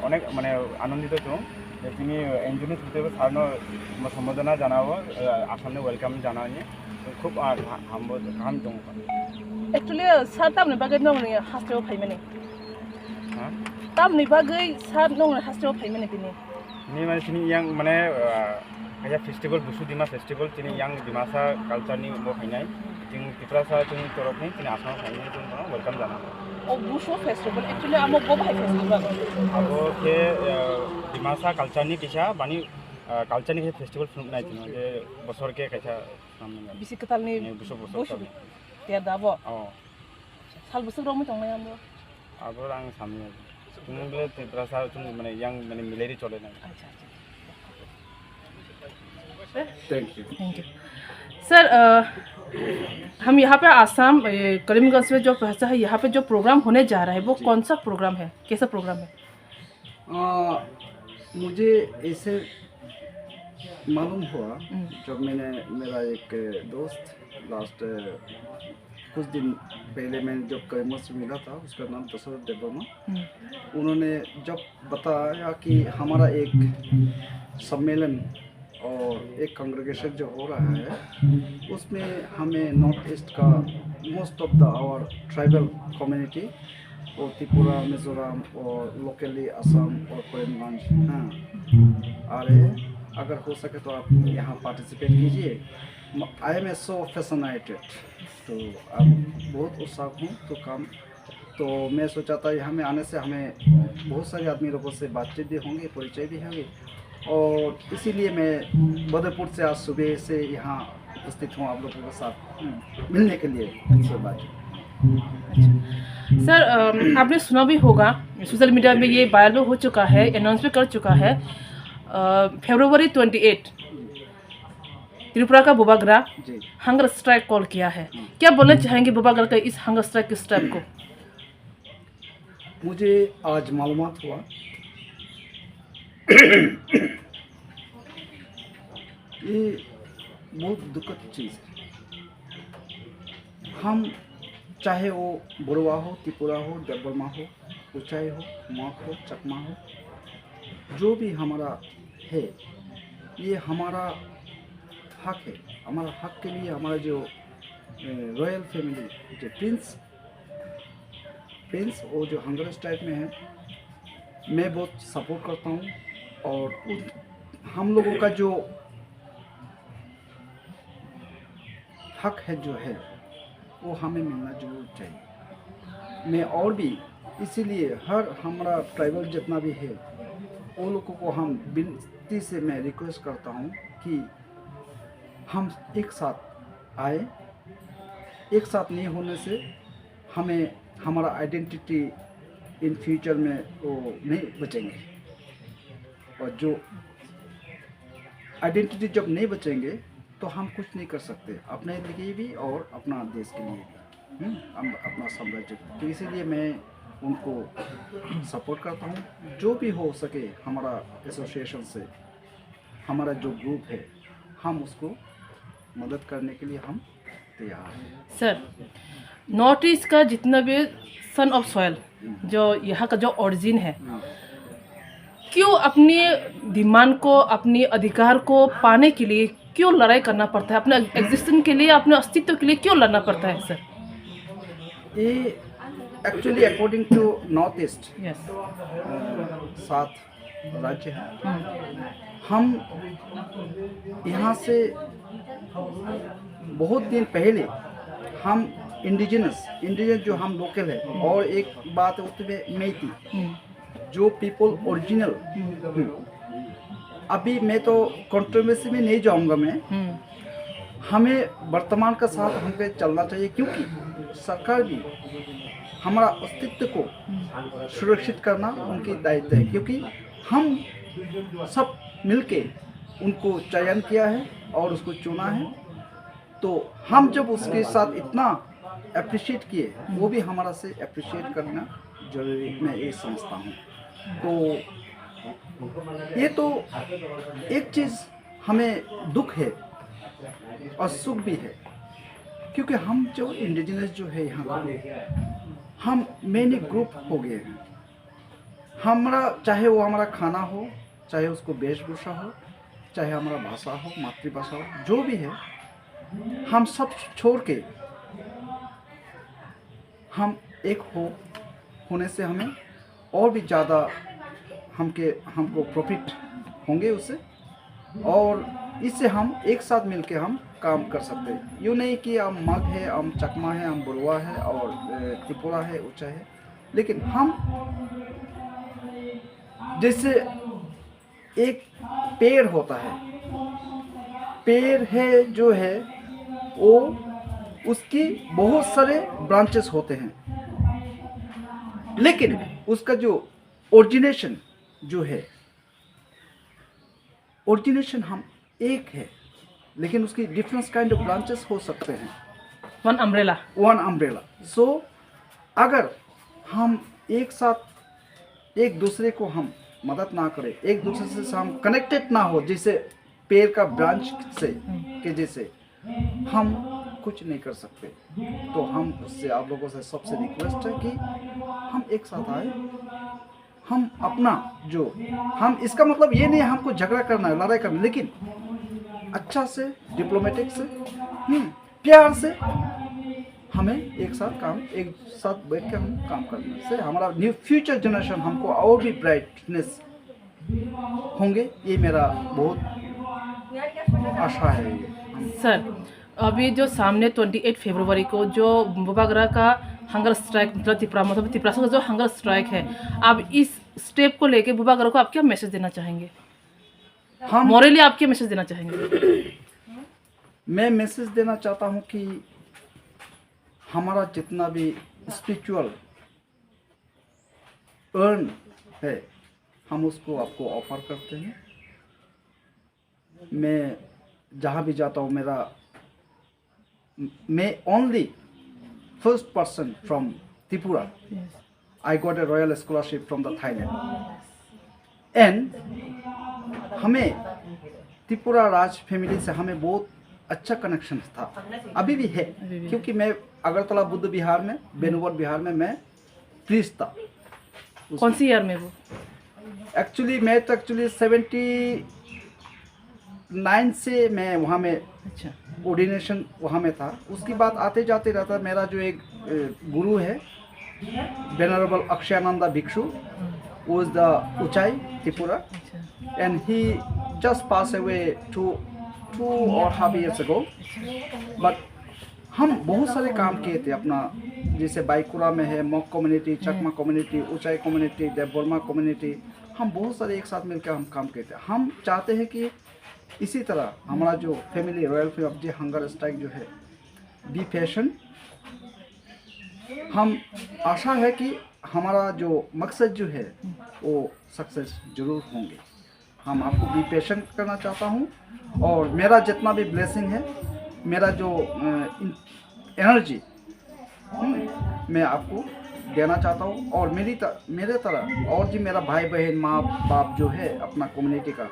অনেক মানে আনন্দিত তো তিনি এনজিও ছুটে সারনো সম্বোধনা জানাবো আসামে ওয়েলকাম জানানি খুব গাहाम दं एक्चुअली सार तामनि बागै नंनि हास्टेलाव फायमाने हा तामनि बागै सार नंनि हास्टेलाव फायमाने बिनि नि माने तिनि yang माने काया फेस्टिवल बुसु दिमा फेस्टिवल तिनि yang दिमासा कालचारनि मो फायनाय जों पिप्रासा जों तरफनि तिनि आसामाव फायनाय जों वेलकाम जानांगौ Oh, Bushu Festival. Actually, I'm a Bobai Festival. Abo ke Dimasa culture ni kisah bani culture ni festival film naik tu, je besar ke kisah namanya. Bisi ketal ni Bushu. Tiada abo. Oh. Hal besar ramai tong ayam abo. Abo orang samnya. Cuma bela terasa cuma mana yang mana milari cole naik. Thank you. Sir हम यहाँ पे आसाम करीमगंज में जो भाषा है यहाँ पे जो प्रोग्राम होने जा रहा है वो कौन सा प्रोग्राम है, कैसा प्रोग्राम है? मुझे ऐसे मालूम हुआ जब मैंने मेरा एक दोस्त लास्ट कुछ दिन पहले मैंने जब करीमगंज से मिला था, उसका नाम दशरथ देवर्मा, उन्होंने जब बताया कि हमारा एक सम्मेलन और एक कांग्रेगेशन जो हो रहा है उसमें हमें नॉर्थ ईस्ट का most of the our tribal community और त्रिपुरा, मिजोरम और लोकली असम और करीमगंज आ रहे हैं। अगर हो सके तो आप यहाँ पार्टिसिपेट कीजिए। आई एम सो फैसिनेटेड, तो अब बहुत उत्साह हूँ तो काम तो मैं सोचा था यहाँ में आने से हमें बहुत सारे आदमी लोगों से बातचीत भी होंगी, परिचय भी होगी, और इसीलिए मैं बदरपुर से आज सुबह से यहाँ उपस्थित हूँ आप लोगों के साथ मिलने के लिए। सर आपने सुना भी होगा सोशल मीडिया में ये वायरल हो चुका है, अनाउंस भी कर चुका है फरवरी 28 त्रिपुरा का बोबागरा हंगर स्ट्राइक कॉल किया है। क्या बोलना चाहेंगे बोबागरा का इस हंगर स्ट्राइक के स्टेप को? मुझे आज मालूमात हुआ ये बहुत दुखद चीज़ है। हम चाहे वो बुरवा हो, त्रिपुरा हो, देवर्मा हो, ऊंचाई हो, माक हो, चकमा हो, जो भी हमारा है ये हमारा हक है। हमारा हक के लिए हमारा जो रॉयल फैमिली जो प्रिंस और जो हंगर स्ट्राइक में है मैं बहुत सपोर्ट करता हूँ, और हम लोगों का जो हक है जो है वो हमें मिलना जरूर चाहिए। मैं और भी इसीलिए हर हमारा ट्राइबल जितना भी है वो लोगों को हम विनती से मैं रिक्वेस्ट करता हूँ कि हम एक साथ आए। एक साथ नहीं होने से हमें हमारा आइडेंटिटी इन फ्यूचर में वो नहीं बचेंगे, और जो आइडेंटिटी जब नहीं बचेंगे तो हम कुछ नहीं कर सकते अपने लिए भी और अपना देश के लिए भी, हम अपना साम्राज्य। तो इसीलिए मैं उनको सपोर्ट करता हूँ। जो भी हो सके हमारा एसोसिएशन से हमारा जो ग्रुप है हम उसको मदद करने के लिए हम तैयार हैं। सर नॉर्थ ईस्ट का जितना भी सन ऑफ सॉयल जो यहाँ का जो ओरिजिन है, क्यों अपनी डिमांड को, अपने अधिकार को पाने के लिए क्यों लड़ाई करना पड़ता है? अपने एग्जिस्टेंस के लिए, अपने अस्तित्व के लिए क्यों लड़ना पड़ता है सर? ये actually according to north east 7 राज्य हैं। हम यहाँ से बहुत दिन पहले हम इंडिजिनस जो हम लोकल है, और एक बात उसमें मेती जो पीपल ओरिजिनल। अभी मैं तो कंट्रोवर्सी में नहीं जाऊंगा मैं, हमें वर्तमान का साथ हमको चलना चाहिए, क्योंकि सरकार भी हमारा अस्तित्व को सुरक्षित करना उनकी दायित्व है, क्योंकि हम सब मिलके उनको चयन किया है और उसको चुना है। तो हम जब उसके साथ इतना अप्रिशिएट किए, वो भी हमारा से अप्रिशिएट करना जरूरी मैं ये समझता हूँ। तो ये तो एक चीज़ हमें दुख है और सुख भी है, क्योंकि हम जो इंडिजिनस जो है यहाँ हम मैनी ग्रुप हो गए हैं। हमारा चाहे वो हमारा खाना हो, चाहे उसको वेशभूषा हो, चाहे हमारा भाषा हो, मातृभाषा हो, जो भी है, हम सब छोड़ के हम एक होने से हमें और भी ज़्यादा हमको प्रॉफिट होंगे उससे, और इससे हम एक साथ मिलके हम काम कर सकते हैं। यूँ नहीं कि हम मग है, हम चकमा है, हम बरुआ है और त्रिपुरा है, ऊंचा है, लेकिन हम जैसे एक पेड़ होता है, पेड़ है जो है वो उसकी बहुत सारे ब्रांचेस होते हैं, लेकिन उसका जो ओरिजिनेशन जो है, ओरिजिनेशन हम एक है, लेकिन उसकी डिफरेंट काइंड ऑफ ब्रांचेस हो सकते हैं। One umbrella. सो अगर हम एक साथ एक दूसरे को हम मदद ना करें, एक दूसरे से हम कनेक्टेड ना हो, जैसे पेड़ का ब्रांच से के जैसे, हम कुछ नहीं कर सकते। तो हम उससे आप लोगों से सबसे रिक्वेस्ट है कि हम एक साथ आए, हम अपना जो हम इसका मतलब ये नहीं है हमको झगड़ा करना है, लड़ाई करना है, लेकिन अच्छा से, डिप्लोमेटिक से, प्यार से हमें एक साथ बैठ के हम काम करने से हमारा न्यू फ्यूचर जनरेशन हमको और भी ब्राइटनेस होंगे, ये मेरा बहुत आशा है। सर, अभी जो सामने 28 फरवरी को जो बुबागरा का हंगर स्ट्राइक, मतलब त्रिपुरा का जो हंगर स्ट्राइक है, आप इस स्टेप को लेके बुबागरा को आप क्या मैसेज देना चाहेंगे? हम मोरली आप क्या मैसेज देना चाहेंगे? मैं मैसेज देना चाहता हूँ कि हमारा जितना भी स्पिरिचुअल अर्न है, हम उसको आपको ऑफर करते हैं। मैं जहाँ भी जाता हूँ, मैं only first person from Tripura, I got a royal scholarship from the Thailand, and हमें त्रिपुरा राज फैमिली से हमें बहुत अच्छा कनेक्शन था, अभी भी है, क्योंकि मैं अगरतला बुद्ध विहार में, बेनुवर विहार में मैं प्रीस्ट था। कौन सी ईयर में वो? एक्चुअली मैं तो 79 से मैं वहाँ में, अच्छा, ऑर्डिनेशन वहाँ में था। उसके बाद आते जाते रहता। मेरा जो एक गुरु है, वेनरेबल अक्षयानंदा भिक्षु, was the Uchai Tripura, and he just passed away two or half years ago. But हम बहुत सारे काम किए थे अपना, जैसे बाईकुरा में है मॉक कम्युनिटी, चकमा कम्युनिटी, ऊंचाई कम्युनिटी, देवबर्मा कम्युनिटी, हम बहुत सारे एक साथ मिलकर हम काम किए थे। हम चाहते हैं कि इसी तरह हमारा जो family royal family of the hunger strike जो है, बी पैशन, हम आशा है कि हमारा जो मकसद जो है वो सक्सेस जरूर होंगे। हम आपको बी पेशेंट करना चाहता हूँ, और मेरा जितना भी ब्लेसिंग है, मेरा जो एनर्जी मैं आपको देना चाहता हूँ, और मेरे तरह और जी मेरा भाई बहन माँ बाप जो है अपना कम्युनिटी का,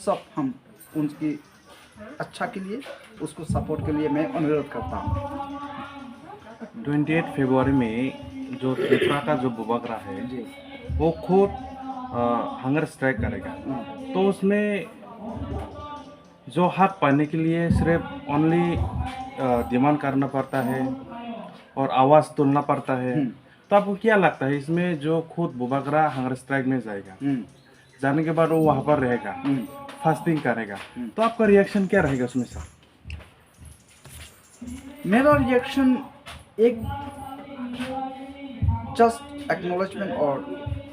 सब हम उनकी अच्छा के लिए, उसको सपोर्ट के लिए मैं अनुरोध करता हूँ। 28 फरवरी में जो त्रिपुरा का जो बुबागरा है जी, वो खुद हंगर स्ट्राइक करेगा, तो उसमें जो हक पाने के लिए सिर्फ ओनली डिमांड करना पड़ता है और आवाज़ तुलना पड़ता है। तो आपको क्या लगता है इसमें जो खुद बुबागरा हंगर स्ट्राइक में जाएगा, जाने के बाद वो वहाँ पर रहेगा, फास्टिंग करेगा, तो आपका रिएक्शन क्या रहेगा उसमें सर? मेरा रिएक्शन एक जस्ट एक्नॉलेजमेंट और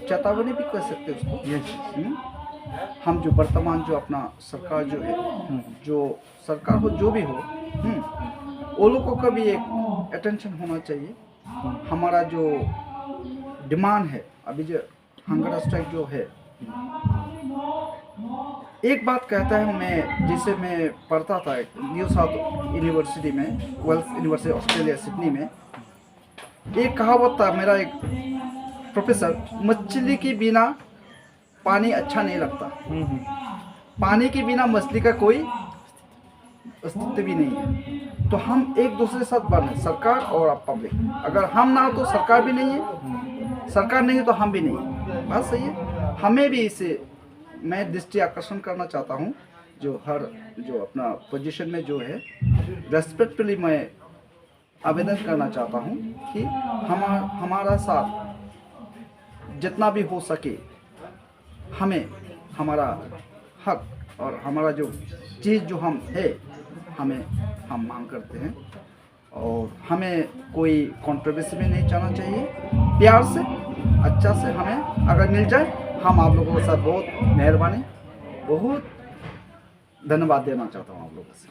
चेतावनी भी कह सकते हैं उसको। यस, हम जो वर्तमान जो अपना सरकार जो है, जो सरकार हो जो भी हो, वो लोगों का भी एक अटेंशन होना चाहिए। हमारा जो डिमांड है अभी जो हंगर स्ट्राइक जो है, एक बात कहता है, मैं जिसे मैं पढ़ता था न्यू साउथ यूनिवर्सिटी में, वेल्स यूनिवर्सिटी ऑस्ट्रेलिया सिडनी में, एक कहावत था मेरा एक प्रोफेसर, मछली के बिना पानी अच्छा नहीं लगता, पानी के बिना मछली का कोई अस्तित्व भी नहीं है। तो हम एक दूसरे के साथ बने, सरकार और आप पब्लिक। अगर हम ना हो तो सरकार भी नहीं है, सरकार नहीं है तो हम भी नहीं है। बात सही है। हमें भी इसे मैं दृष्टि आकर्षण करना चाहता हूँ, जो अपना पोजीशन में जो है, रेस्पेक्टफुली मैं आवेदन करना चाहता हूँ कि हमारा साथ जितना भी हो सके हमें हमारा हक और हमारा जो चीज़ जो हम है हम मांग करते हैं। और हमें कोई कंट्रोवर्सी में नहीं जाना चाहिए। प्यार से अच्छा से हमें अगर मिल जाए, हम आप लोगों के साथ बहुत मेहरबानी, बहुत धन्यवाद देना चाहता हूँ आप लोगों से।